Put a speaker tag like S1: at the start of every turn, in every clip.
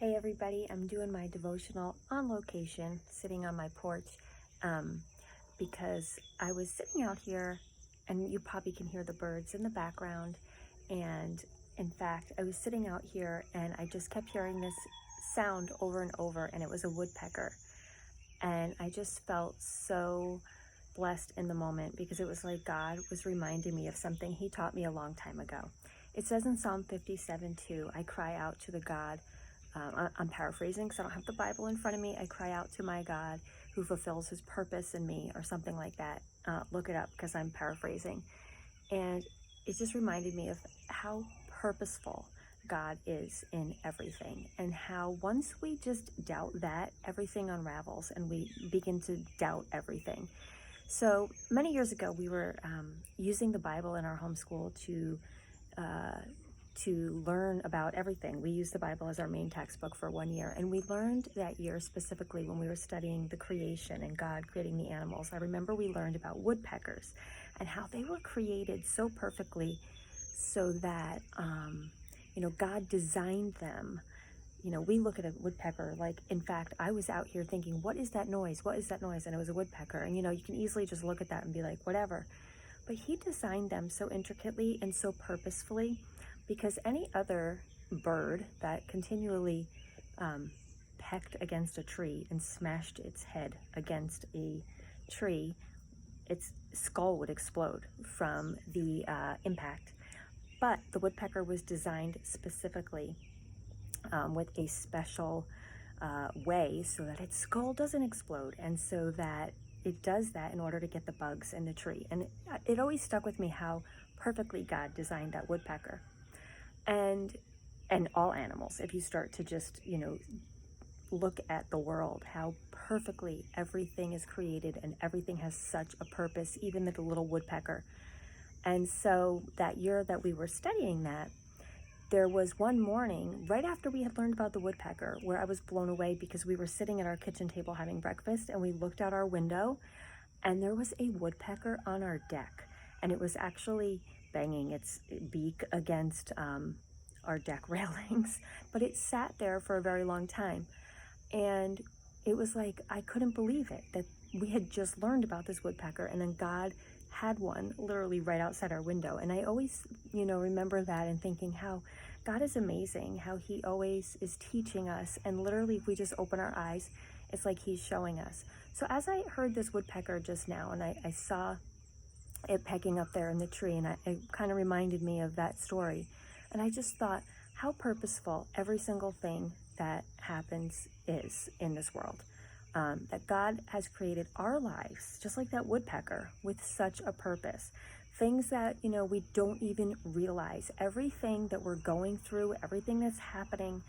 S1: Hey everybody, I'm doing my devotional on location, sitting on my porch, because I was sitting out here, and you probably can hear the birds in the background. And in fact, I was sitting out here and I just kept hearing this sound over and over, and it was a woodpecker. And I just felt so blessed in the moment because it was like God was reminding me of something He taught me a long time ago. It says in Psalm 57:2, I cry out to the God. I'm paraphrasing because I don't have the Bible in front of me. I cry out to my God who fulfills His purpose in me, or something like that. Look it up because I'm paraphrasing. And it just reminded me of how purposeful God is in everything, and how once we just doubt that, everything unravels and we begin to doubt everything. So many years ago, we were using the Bible in our homeschool uh, to learn about everything. We used the Bible as our main textbook for 1 year, and we learned that year specifically when we were studying the creation and God creating the animals. I remember we learned about woodpeckers and how they were created so perfectly so that God designed them. We look at a woodpecker like, in fact, I was out here thinking, what is that noise? What is that noise? And it was a woodpecker. And you can easily just look at that and be like, whatever. But He designed them so intricately and so purposefully, because any other bird that continually pecked against a tree and smashed its head against a tree, its skull would explode from the impact. But the woodpecker was designed specifically with a special way so that its skull doesn't explode, and so that it does that in order to get the bugs in the tree. And it always stuck with me how perfectly God designed that woodpecker. And all animals, if you start to just, look at the world, how perfectly everything is created and everything has such a purpose, even the little woodpecker. And so that year that we were studying that, there was one morning right after we had learned about the woodpecker where I was blown away, because we were sitting at our kitchen table having breakfast and we looked out our window and there was a woodpecker on our deck, and it was actually banging its beak against our deck railings, but it sat there for a very long time. And it was like, I couldn't believe it, that we had just learned about this woodpecker and then God had one literally right outside our window. And I always, remember that and thinking how God is amazing, how He always is teaching us. And literally, if we just open our eyes, it's like He's showing us. So as I heard this woodpecker just now, and I saw it pecking up there in the tree, and it kind of reminded me of that story. And I just thought how purposeful every single thing that happens is in this world. That God has created our lives, just like that woodpecker, with such a purpose. Things that, we don't even realize. Everything that we're going through, everything that's happening,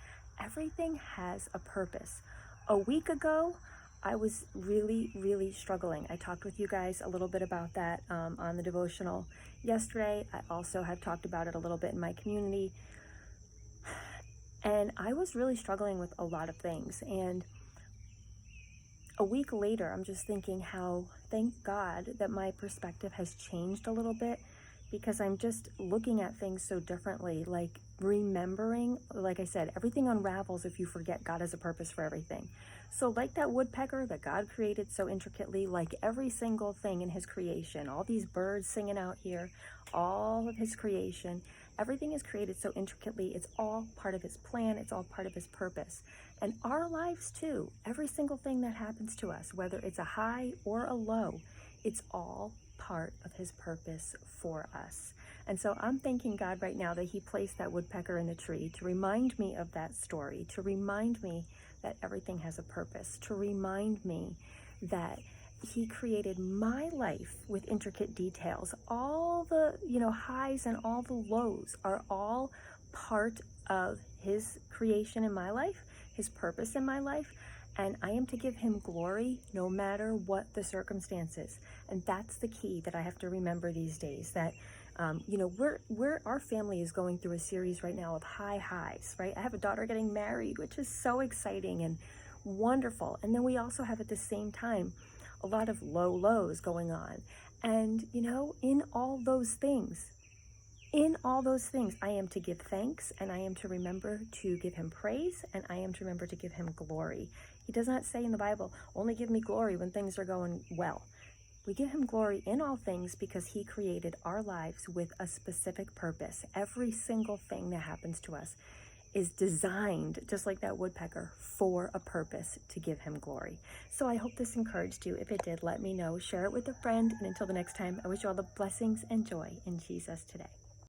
S1: everything has a purpose. A week ago, I was really, really struggling. I talked with you guys a little bit about that on the devotional yesterday. I also have talked about it a little bit in my community. And I was really struggling with a lot of things. And a week later, I'm just thinking how, thank God that my perspective has changed a little bit, because I'm just looking at things so differently. Like remembering, like I said, everything unravels if you forget God has a purpose for everything. So like that woodpecker that God created so intricately, like every single thing in His creation, all these birds singing out here, all of His creation, everything is created so intricately. It's all part of His plan. It's all part of His purpose. And our lives too, every single thing that happens to us, whether it's a high or a low, it's all part of His purpose for us. And so I'm thanking God right now that He placed that woodpecker in the tree to remind me of that story, to remind me that everything has a purpose, to remind me that He created my life with intricate details. All the, highs and all the lows are all part of His creation in my life, His purpose in my life. And I am to give Him glory no matter what the circumstances. And that's the key that I have to remember these days, that our family is going through a series right now of high highs, right? I have a daughter getting married, which is so exciting and wonderful. And then we also have at the same time a lot of low lows going on. And, in all those things, In all those things, I am to give thanks, and I am to remember to give him praise, and I am to remember to give him glory. He does not say in the Bible, only give me glory when things are going well. We give him glory in all things because he created our lives with a specific purpose. Every single thing that happens to us is designed, just like that woodpecker, for a purpose, to give him glory. So I hope this encouraged you. If it did, let me know. Share it with a friend. And until the next time, I wish you all the blessings and joy in Jesus today.